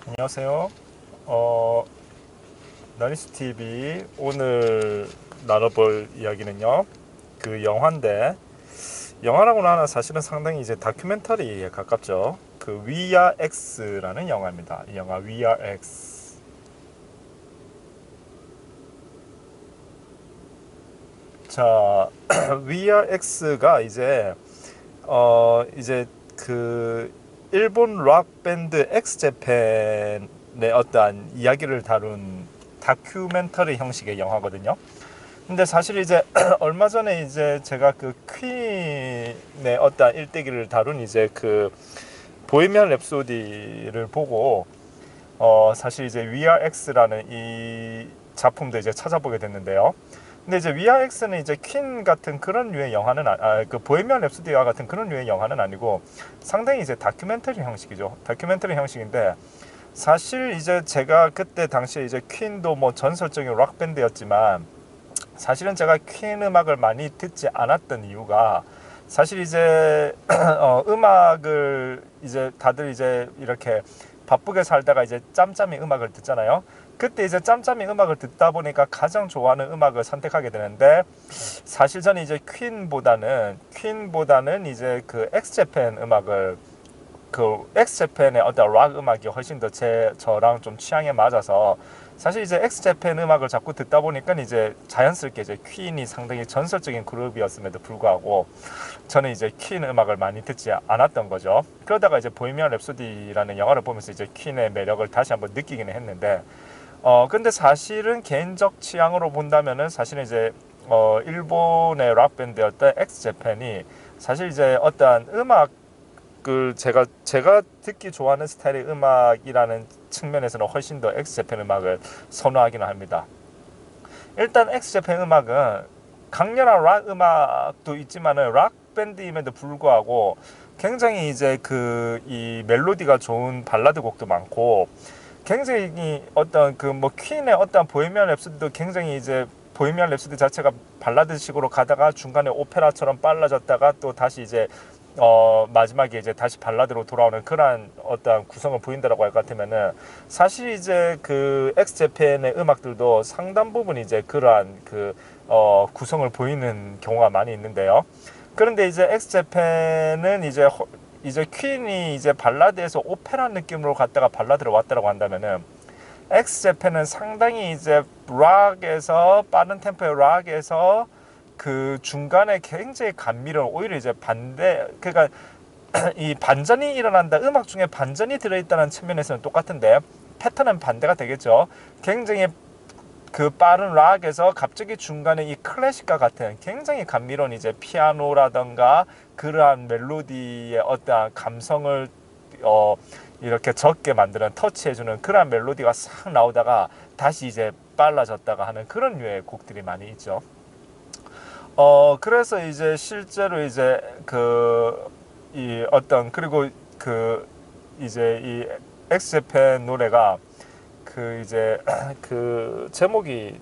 안녕하세요. 어, 나니스 TV 오늘 나눠볼 이야기는요. 그 영화인데 영화라고는 하나 사실은 상당히 이제 다큐멘터리에 가깝죠. 그 We Are X라는 영화입니다. 이 영화 We Are X. 자, We Are X가 이제 그 일본 락 밴드 엑스제팬의 어떠한 이야기를 다룬 다큐멘터리 형식의 영화거든요. 근데 사실 이제 얼마 전에 이제 제가 그 퀸의 어떠한 일대기를 다룬 이제 그 보헤미안 랩소디를 보고 사실 이제 We Are X라는 이 작품도 이제 찾아보게 됐는데요. 근데 이제 We Are X는 이제 퀸 같은 그런 류의 영화는 그 보헤미안 랩소디와 같은 그런 류의 영화는 아니고 상당히 이제 다큐멘터리 형식이죠. 다큐멘터리 형식인데 사실 이제 제가 그때 당시에 이제 퀸도 뭐 전설적인 락 밴드였지만 사실은 제가 퀸 음악을 많이 듣지 않았던 이유가 사실 이제 음악을 이제 다들 이제 이렇게 바쁘게 살다가 이제 짬짬이 음악을 듣잖아요. 그때 이제 짬짬이 음악을 듣다 보니까 가장 좋아하는 음악을 선택하게 되는데 사실 저는 이제 퀸보다는 이제 그 엑스제팬 음악을 그 엑스제팬의 어떤 락 음악이 훨씬 더 저랑 좀 취향에 맞아서 사실 이제 엑스제팬 음악을 자꾸 듣다 보니까 이제 자연스럽게 이제 퀸이 상당히 전설적인 그룹이었음에도 불구하고 저는 이제 퀸 음악을 많이 듣지 않았던 거죠. 그러다가 이제 보헤미안 랩소디라는 영화를 보면서 이제 퀸의 매력을 다시 한번 느끼기는 했는데 근데 사실은 개인적 취향으로 본다면은 사실은 이제 일본의 락 밴드였던 엑스제팬이 사실 이제 어떠한 음악을 제가 듣기 좋아하는 스타일의 음악이라는 측면에서는 훨씬 더 엑스제팬 음악을 선호하기는 합니다. 일단 엑스제팬 음악은 강렬한 락 음악도 있지만은 락 밴드임에도 불구하고 굉장히 이제 그 이 멜로디가 좋은 발라드 곡도 많고 굉장히 어떤 그 뭐 퀸의 어떤 보헤미안 랩소디도 굉장히 이제 보헤미안 랩소디 자체가 발라드식으로 가다가 중간에 오페라처럼 빨라졌다가 또 다시 이제 마지막에 이제 다시 발라드로 돌아오는 그러한 어떤 구성을 보인다라고 할 것 같으면은 사실 이제 그 엑스제팬의 음악들도 상당 부분 이제 그러한 그 구성을 보이는 경우가 많이 있는데요. 그런데 이제 엑스제팬은 이제 퀸이 이제 발라드에서 오페라 느낌으로 갔다가 발라드로 왔다라고 한다면은 엑스제팬은 상당히 이제 락에서 빠른 템포의 락에서 그 중간에 굉장히 감미로운 오히려 이제 반대 그러니까 이 반전이 일어난다 음악 중에 반전이 들어있다는 측면에서는 똑같은데 패턴은 반대가 되겠죠. 굉장히 그 빠른 락에서 갑자기 중간에 이 클래식과 같은 굉장히 감미로운 이제 피아노라던가 그러한 멜로디의 어떠한 감성을 어 이렇게 적게 만드는 터치해주는 그러한 멜로디가 싹 나오다가 다시 이제 빨라졌다가 하는 그런 류의 곡들이 많이 있죠. 그래서 이제 실제로 이제 그 이 어떤 그리고 그 이제 이 엑스제팬 노래가 그 이제 그 제목이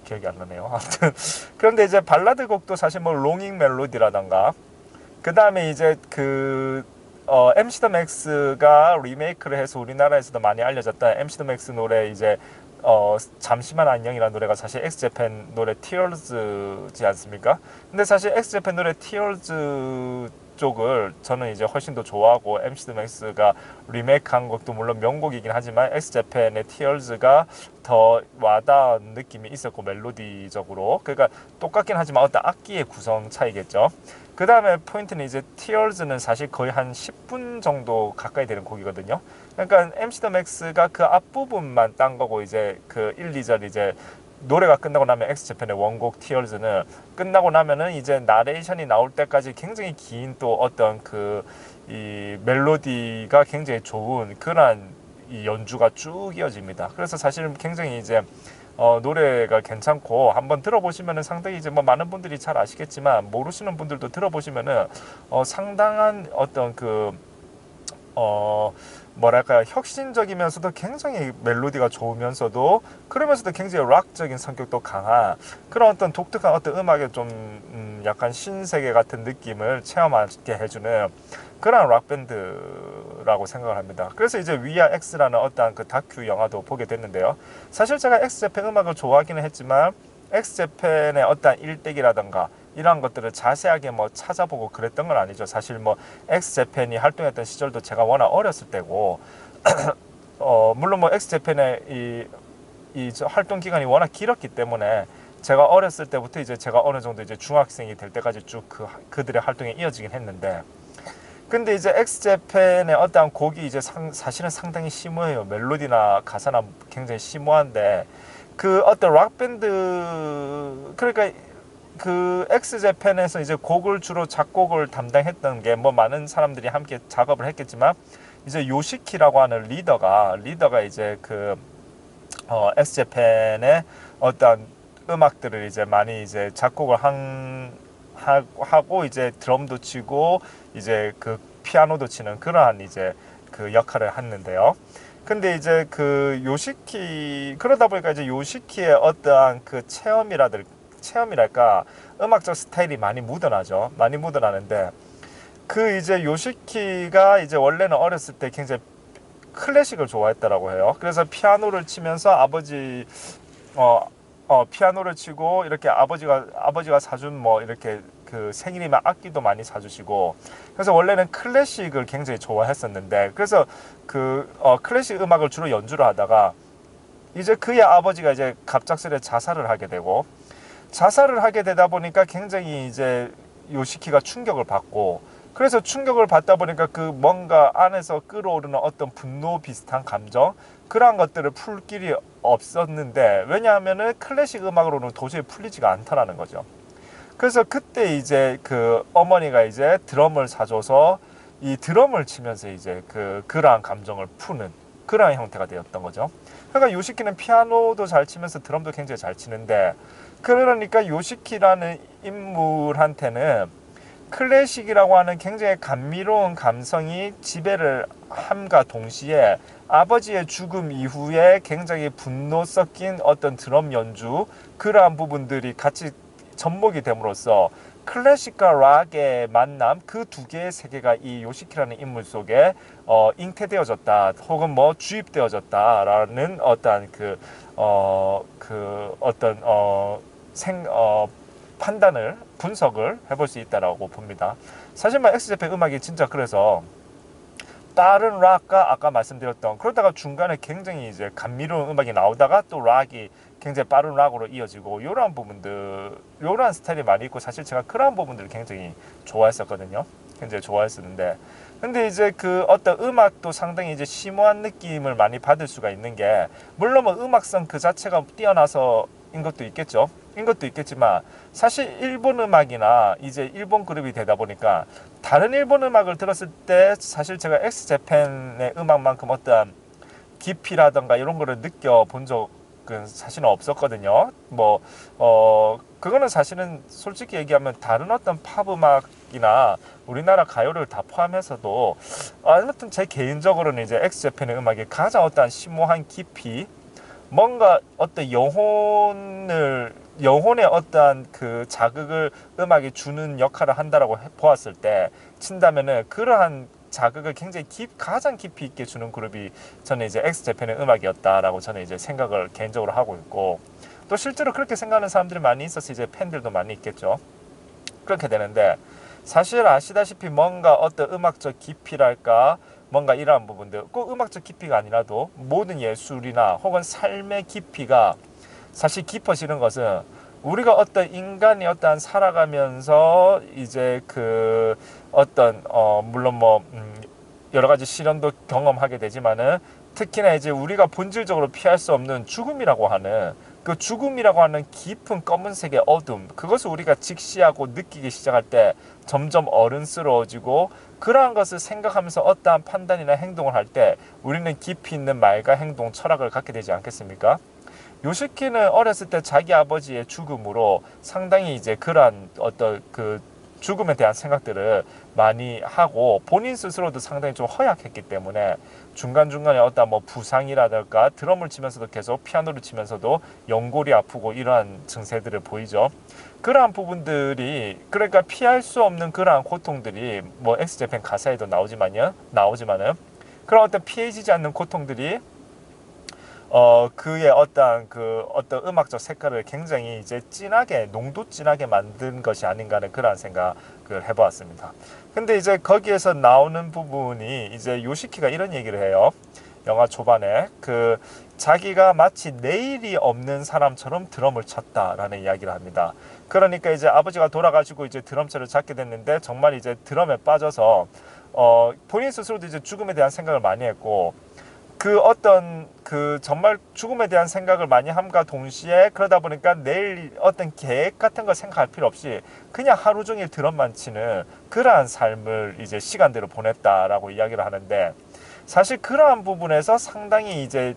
기억이 안 나네요. 아무튼 그런데 이제 발라드 곡도 사실 뭐 롱잉 멜로디라던가 그 다음에 이제 그 MC 더 맥스가 리메이크를 해서 우리나라에서도 많이 알려졌던 MC 더 맥스 노래 이제 잠시만 안녕이라는 노래가 사실 엑스제팬 노래 Tears지 않습니까? 근데 사실 엑스제팬 노래 Tears 쪽을 저는 이제 훨씬 더 좋아하고 MC 더 맥스가 리메이크한 것도 물론 명곡이긴 하지만 엑스제팬의 Tears가 더 와닿은 느낌이 있었고 멜로디적으로 그러니까 똑같긴 하지만 어떤 악기의 구성 차이겠죠. 그 다음에 포인트는 이제 Tears는 사실 거의 한 10분 정도 가까이 되는 곡이거든요. 그러니까 MC 더 맥스가 그 앞부분만 딴 거고 이제 그 1, 2절 이제 노래가 끝나고 나면 엑스제팬의 원곡 Tears는 끝나고 나면은 이제 나레이션이 나올 때까지 굉장히 긴 또 어떤 그 이 멜로디가 굉장히 좋은 그런 이 연주가 쭉 이어집니다. 그래서 사실은 굉장히 이제 노래가 괜찮고 한번 들어보시면은 상당히 이제 뭐 많은 분들이 잘 아시겠지만 모르시는 분들도 들어보시면은 상당한 어떤 그 뭐랄까요, 혁신적이면서도 굉장히 멜로디가 좋으면서도 그러면서도 굉장히 락적인 성격도 강한 그런 어떤 독특한 어떤 음악의 좀 약간 신세계 같은 느낌을 체험하게 해주는 그런 락 밴드라고 생각을 합니다. 그래서 이제 위아 X라는 어떠한 그 다큐 영화도 보게 됐는데요. 사실 제가 엑스제팬 음악을 좋아하기는 했지만 엑스제팬의 어떠한 일대기라던가 이러한 것들을 자세하게 뭐 찾아보고 그랬던 건 아니죠. 사실 뭐 엑스제팬이 활동했던 시절도 제가 워낙 어렸을 때고 물론 뭐 엑스제팬의 이 활동 기간이 워낙 길었기 때문에 제가 어렸을 때부터 이제 제가 어느 정도 이제 중학생이 될 때까지 쭉 그들의 활동이 이어지긴 했는데, 근데 이제 엑스제팬의 어떠한 곡이 이제 사실은 상당히 심오해요. 멜로디나 가사나 굉장히 심오한데 그 어떤 락 밴드, 그러니까 그 엑스제팬에서 이제 곡을 주로 작곡을 담당했던 게 뭐 많은 사람들이 함께 작업을 했겠지만 이제 요시키라고 하는 리더가 이제 그 엑스제팬의 어떤 음악들을 이제 많이 이제 작곡을 하고 이제 드럼도 치고 이제 그 피아노도 치는 그러한 이제 그 역할을 했는데요. 근데 이제 그 요시키, 그러다 보니까 이제 요시키의 어떠한 그 체험이랄까 음악적 스타일이 많이 묻어나죠. 많이 묻어나는데 그 이제 요시키가 이제 원래는 어렸을 때 굉장히 클래식을 좋아했다라고 해요. 그래서 피아노를 치면서 피아노를 치고 이렇게 아버지가 사준 뭐 이렇게 그 생일이면 악기도 많이 사주시고, 그래서 원래는 클래식을 굉장히 좋아했었는데, 그래서 그 클래식 음악을 주로 연주를 하다가 이제 그의 아버지가 이제 갑작스레 자살을 하게 되다 보니까 굉장히 이제 요시키가 충격을 받고, 그래서 충격을 받다 보니까 그 뭔가 안에서 끌어오르는 어떤 분노 비슷한 감정, 그러한 것들을 풀 길이 없었는데, 왜냐하면은 클래식 음악으로는 도저히 풀리지가 않다라는 거죠. 그래서 그때 이제 그 어머니가 이제 드럼을 사줘서 이 드럼을 치면서 이제 그러한 감정을 푸는 그러한 형태가 되었던 거죠. 그러니까 요시키는 피아노도 잘 치면서 드럼도 굉장히 잘 치는데, 그러니까 요시키라는 인물한테는 클래식이라고 하는 굉장히 감미로운 감성이 지배를 함과 동시에 아버지의 죽음 이후에 굉장히 분노 섞인 어떤 드럼 연주, 그러한 부분들이 같이 접목이 됨으로써 클래식과 락의 만남, 그 두 개의 세계가 이 요시키라는 인물 속에 잉태되어졌다, 혹은 뭐 주입되어졌다라는 어떤 판단을, 분석을 해볼 수 있다라고 봅니다. 사실 뭐 엑스제팬 음악이 진짜 그래서 다른 락과 아까 말씀드렸던, 그러다가 중간에 굉장히 이제 감미로운 음악이 나오다가 또 락이 굉장히 빠른 락으로 이어지고, 이러한 부분들, 이러한 스타일이 많이 있고, 사실 제가 그러한 부분들을 굉장히 좋아했었거든요. 굉장히 좋아했었는데, 근데 이제 그 어떤 음악도 상당히 이제 심오한 느낌을 많이 받을 수가 있는 게, 물론 뭐 음악성 그 자체가 뛰어나서 인 것도 있겠지만, 사실 일본 음악이나 이제 일본 그룹이 되다 보니까 다른 일본 음악을 들었을 때 사실 제가 엑스제팬의 음악만큼 어떤 깊이라던가 이런 거를 느껴본 적은 사실은 없었거든요. 그거는 사실은 솔직히 얘기하면 다른 어떤 팝 음악이나 우리나라 가요를 다 포함해서도 아무튼 제 개인적으로는 이제 엑스제팬의 음악이 가장 어떤 심오한 깊이, 뭔가 어떤 영혼의 어떠한 그 자극을 음악이 주는 역할을 한다라고 보았을 때 친다면은, 그러한 자극을 굉장히 가장 깊이 있게 주는 그룹이 저는 이제 엑스제팬의 음악이었다라고 저는 이제 생각을 개인적으로 하고 있고, 또 실제로 그렇게 생각하는 사람들이 많이 있어서 이제 팬들도 많이 있겠죠. 그렇게 되는데, 사실 아시다시피 뭔가 어떤 음악적 깊이랄까, 뭔가 이러한 부분들, 꼭 음악적 깊이가 아니라도 모든 예술이나 혹은 삶의 깊이가 사실 깊어지는 것은 우리가 어떤 인간이 어떠한 살아가면서 이제 그 어떤 물론 뭐 여러 가지 시련도 경험하게 되지만은, 특히나 이제 우리가 본질적으로 피할 수 없는 죽음이라고 하는 깊은 검은색의 어둠, 그것을 우리가 직시하고 느끼기 시작할 때 점점 어른스러워지고, 그러한 것을 생각하면서 어떠한 판단이나 행동을 할 때 우리는 깊이 있는 말과 행동, 철학을 갖게 되지 않겠습니까? 요시키는 어렸을 때 자기 아버지의 죽음으로 상당히 이제 그러한 어떤 그 죽음에 대한 생각들을 많이 하고 본인 스스로도 상당히 좀 허약했기 때문에 중간중간에 어떤 뭐 부상이라든가 드럼을 치면서도 계속 피아노를 치면서도 연골이 아프고 이러한 증세들을 보이죠. 그러한 부분들이 그러니까 피할 수 없는 그러한 고통들이 뭐 엑스제팬 가사에도 나오지만은 그런 어떤 피해지지 않는 고통들이 그의 어떤 음악적 색깔을 굉장히 이제 진하게, 농도 진하게 만든 것이 아닌가 하는 그런 생각을 해보았습니다. 근데 이제 거기에서 나오는 부분이 이제 요시키가 이런 얘기를 해요. 영화 초반에 자기가 마치 내일이 없는 사람처럼 드럼을 쳤다라는 이야기를 합니다. 그러니까 이제 아버지가 돌아가시고 이제 드럼체를 잡게 됐는데 정말 이제 드럼에 빠져서 본인 스스로도 이제 죽음에 대한 생각을 많이 했고 정말 죽음에 대한 생각을 많이 함과 동시에 그러다 보니까 내일 어떤 계획 같은 거 생각할 필요 없이 그냥 하루 종일 드럼만 치는 그러한 삶을 이제 시간대로 보냈다라고 이야기를 하는데 사실 그러한 부분에서 상당히 이제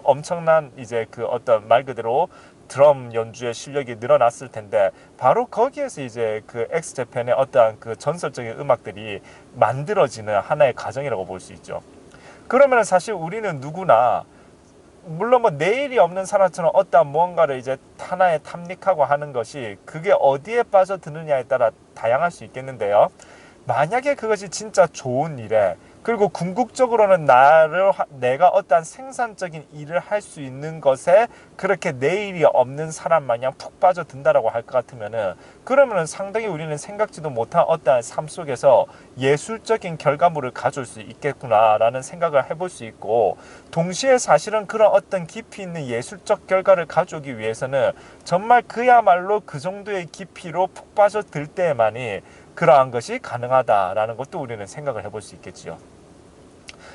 엄청난 이제 어떤 말 그대로 드럼 연주의 실력이 늘어났을 텐데 바로 거기에서 이제 엑스제팬의 어떠한 전설적인 음악들이 만들어지는 하나의 과정이라고 볼 수 있죠. 그러면 사실 우리는 누구나 물론 뭐 내일이 없는 사람처럼 어떠한 무언가를 이제 하나에 탐닉하고 하는 것이 그게 어디에 빠져드느냐에 따라 다양할 수 있겠는데요. 만약에 그것이 진짜 좋은 일에 그리고 궁극적으로는 내가 어떠한 생산적인 일을 할 수 있는 것에 그렇게 내일이 없는 사람 마냥 푹 빠져든다라고 할 것 같으면은 그러면은 상당히 우리는 생각지도 못한 어떠한 삶 속에서 예술적인 결과물을 가져올 수 있겠구나라는 생각을 해볼 수 있고 동시에 사실은 그런 어떤 깊이 있는 예술적 결과를 가져오기 위해서는 정말 그야말로 그 정도의 깊이로 푹 빠져들 때만이 그러한 것이 가능하다라는 것도 우리는 생각을 해볼 수 있겠지요.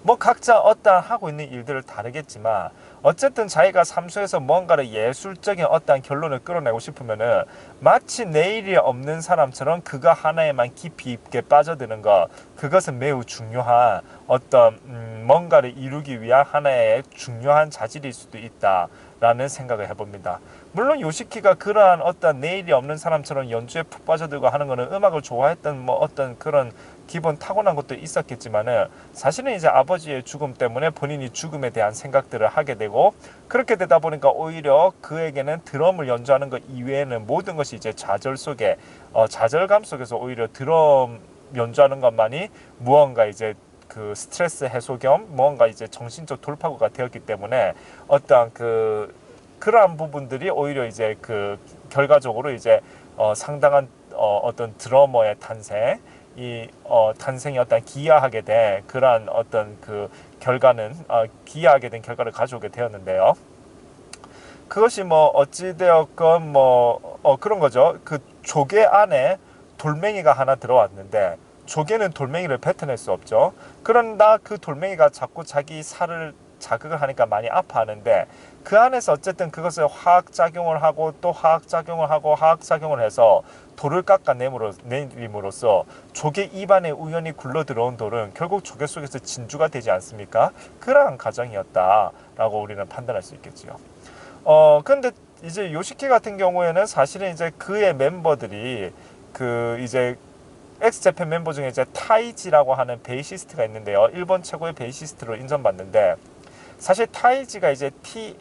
뭐 각자 어떠한 하고 있는 일들을 다르겠지만 어쨌든 자기가 삶 속에서 뭔가를 예술적인 어떠한 결론을 끌어내고 싶으면은 마치 내일이 없는 사람처럼 그거 하나에만 깊이 있게 빠져드는 것 그것은 매우 중요한 어떤 뭔가를 이루기 위한 하나의 중요한 자질일 수도 있다라는 생각을 해봅니다. 물론 요시키가 그러한 어떤 내일이 없는 사람처럼 연주에 푹 빠져들고 하는 거는 음악을 좋아했던 뭐 어떤 그런 기본 타고난 것도 있었겠지만은 사실은 이제 아버지의 죽음 때문에 본인이 죽음에 대한 생각들을 하게 되고 그렇게 되다 보니까 오히려 그에게는 드럼을 연주하는 것 이외에는 모든 것이 이제 좌절감 속에서 오히려 드럼 연주하는 것만이 무언가 이제 스트레스 해소 겸 무언가 이제 정신적 돌파구가 되었기 때문에 어떠한 그러한 부분들이 오히려 이제 결과적으로 이제 상당한 어떤 드러머의 탄생이 어떤 기여하게 된 그러한 어떤 결과는 기여하게 된 결과를 가져오게 되었는데요. 그것이 뭐 어찌되었건 그런 거죠. 조개 안에 돌멩이가 하나 들어왔는데 조개는 돌멩이를 뱉어낼 수 없죠. 그런다 그 돌멩이가 자꾸 자기 살을 자극을 하니까 많이 아파하는데 그 안에서 어쨌든 그것을 화학작용을 하고 또 화학작용을 해서 돌을 깎아내림으로써 조개 입안에 우연히 굴러 들어온 돌은 결국 조개 속에서 진주가 되지 않습니까? 그러한 과정이었다라고 우리는 판단할 수 있겠지요. 근데 이제 요시키 같은 경우에는 사실은 이제 그의 멤버들이 이제 엑스제팬 멤버 중에 이제 타이지라고 하는 베이시스트가 있는데요. 일본 최고의 베이시스트로 인정받는데 사실 타이지가 이제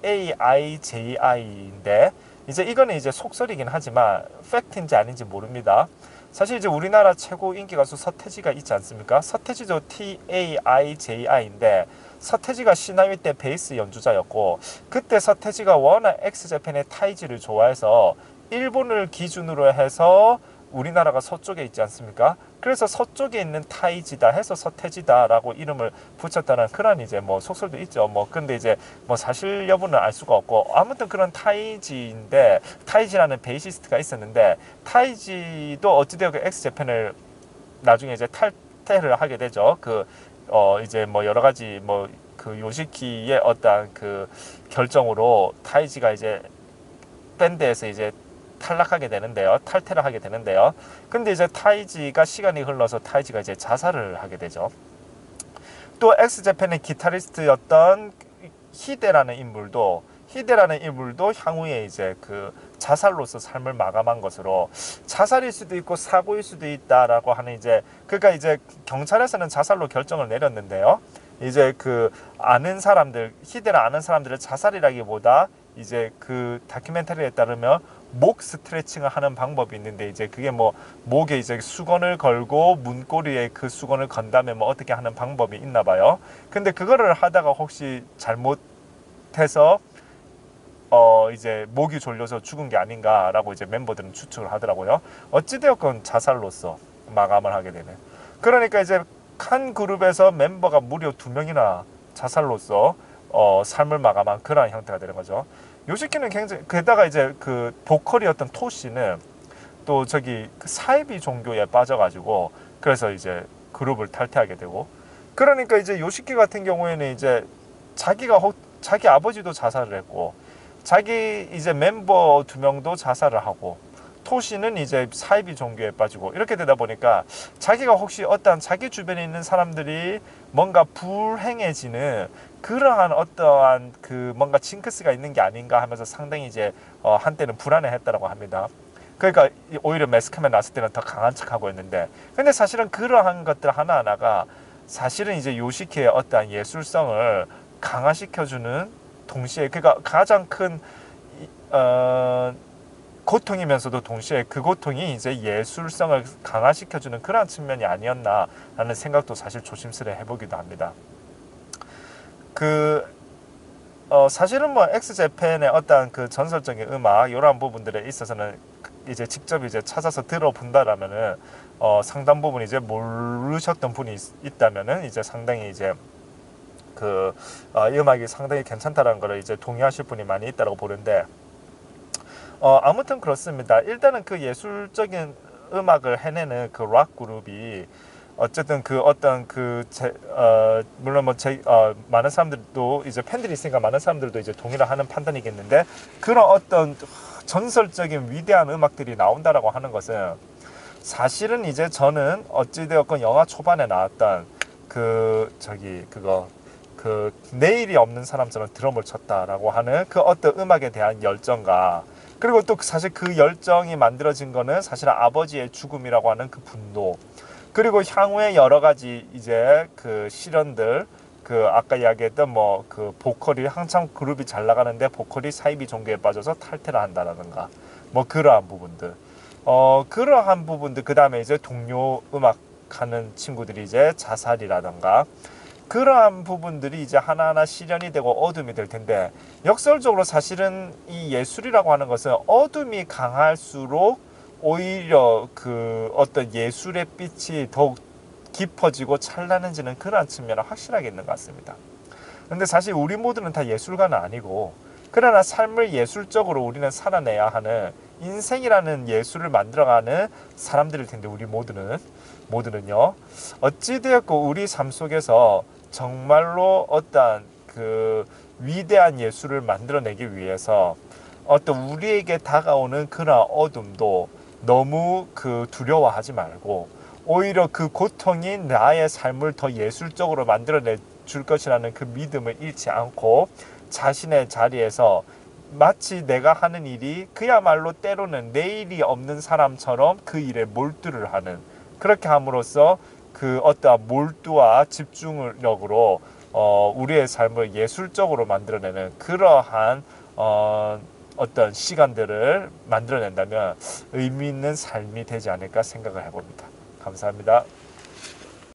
TAIJI인데 이제 이거는 이제 속설이긴 하지만 팩트인지 아닌지 모릅니다. 사실 이제 우리나라 최고 인기 가수 서태지가 있지 않습니까? 서태지도 TAIJI인데 서태지가 시나위 때 베이스 연주자였고 그때 서태지가 워낙 엑스제팬의 타이지를 좋아해서 일본을 기준으로 해서 우리나라가 서쪽에 있지 않습니까? 그래서 서쪽에 있는 타이지다 해서 서태지다라고 이름을 붙였다는 그런 이제 뭐 속설도 있죠. 근데 이제 사실 여부는 알 수가 없고 아무튼 그런 타이지라는 베이시스트가 있었는데 타이지도 어찌되었건 엑스제팬을 나중에 이제 탈퇴를 하게 되죠. 이제 여러 가지 요시키의 어떤 결정으로 타이지가 이제 밴드에서 이제 탈퇴를 하게 되는데요. 근데 이제 타이지가 시간이 흘러서 타이지가 이제 자살을 하게 되죠. 또 엑스제팬의 기타리스트였던 히데라는 인물도 희대라는 인물도 향후에 이제 그 자살로서 삶을 마감한 것으로 자살일 수도 있고 사고일 수도 있다라고 하는 이제 그러니까 이제 경찰에서는 자살로 결정을 내렸는데요. 이제 그 아는 사람들 희대를 아는 사람들의 자살이라기보다 이제 그 다큐멘터리에 따르면 목 스트레칭을 하는 방법이 있는데 이제 그게 뭐 목에 이제 수건을 걸고 문고리에 그 수건을 건 다음에 뭐 어떻게 하는 방법이 있나 봐요. 근데 그거를 하다가 혹시 잘못해서 이제 목이 졸려서 죽은 게 아닌가라고 이제 멤버들은 추측을 하더라고요. 어찌되었건 자살로서 마감을 하게 되네. 그러니까 이제 한 그룹에서 멤버가 무려 2명이나 자살로서 삶을 마감한 그러한 형태가 되는 거죠. 요시키는 굉장히 게다가 이제 그 보컬이었던 토시는 또 저기 그 사이비 종교에 빠져가지고 그래서 이제 그룹을 탈퇴하게 되고 그러니까 이제 요시키 같은 경우에는 이제 자기 아버지도 자살을 했고 자기 이제 멤버 2명도 자살을 하고 토시는 이제 사이비 종교에 빠지고 이렇게 되다 보니까 자기가 혹시 어떠한 자기 주변에 있는 사람들이 뭔가 불행해지는 그러한 어떠한 그 뭔가 징크스가 있는 게 아닌가 하면서 상당히 이제 한때는 불안해했다라고 합니다. 그러니까 오히려 매스컴에 나왔을 때는 더 강한 척하고 있는데 근데 사실은 그러한 것들 하나하나가 사실은 이제 요시키의 어떠한 예술성을 강화시켜주는 동시에 그러니까 가장 큰 고통이면서도 동시에 그 고통이 이제 예술성을 강화시켜주는 그러한 측면이 아니었나라는 생각도 사실 조심스레 해보기도 합니다. 사실은 뭐 엑스제팬의 어떠한 그 전설적인 음악 이러한 부분들에 있어서는 이제 직접 이제 찾아서 들어본다라면은 상당 부분 이제 모르셨던 분이 있다면은 이제 상당히 이제 이 음악이 상당히 괜찮다라는 거를 이제 동의하실 분이 많이 있다고 보는데 아무튼 그렇습니다. 일단은 그 예술적인 음악을 해내는 그 락 그룹이 어쨌든 그 어떤 물론 뭐 많은 사람들도 이제 팬들이 있으니까 많은 사람들도 이제 동의를 하는 판단이겠는데 그런 어떤 전설적인 위대한 음악들이 나온다라고 하는 것은 사실은 이제 저는 어찌되었건 영화 초반에 나왔던 내일이 없는 사람처럼 드럼을 쳤다라고 하는 그 어떤 음악에 대한 열정과 그리고 또 사실 그 열정이 만들어진 거는 사실 아버지의 죽음이라고 하는 그 분노 그리고 향후에 여러 가지 이제 그 시련들 아까 이야기했던 뭐 그 보컬이 한참 그룹이 잘 나가는데 보컬이 사이비 종교에 빠져서 탈퇴를 한다라든가 뭐 그러한 부분들 그러한 부분들 그 다음에 이제 동료 음악 하는 친구들이 이제 자살이라든가 그러한 부분들이 이제 하나하나 실현이 되고 어둠이 될 텐데 역설적으로 사실은 이 예술이라고 하는 것은 어둠이 강할수록 오히려 그 어떤 예술의 빛이 더욱 깊어지고 찬란해지는 그러한 측면은 확실하게 있는 것 같습니다. 근데 사실 우리 모두는 다 예술가는 아니고 그러나 삶을 예술적으로 우리는 살아내야 하는 인생이라는 예술을 만들어가는 사람들일 텐데 우리 모두는요 어찌되었고 우리 삶 속에서 정말로 어떠한 그 위대한 예술을 만들어내기 위해서 어떤 우리에게 다가오는 그런 어둠도 너무 두려워하지 말고 오히려 그 고통이 나의 삶을 더 예술적으로 만들어내 줄 것이라는 그 믿음을 잃지 않고 자신의 자리에서 마치 내가 하는 일이 그야말로 때로는 내일이 없는 사람처럼 그 일에 몰두를 하는 그렇게 함으로써 그 어떠한 몰두와 집중력으로 우리의 삶을 예술적으로 만들어내는 그러한 어떤 시간들을 만들어낸다면 의미 있는 삶이 되지 않을까 생각을 해봅니다. 감사합니다.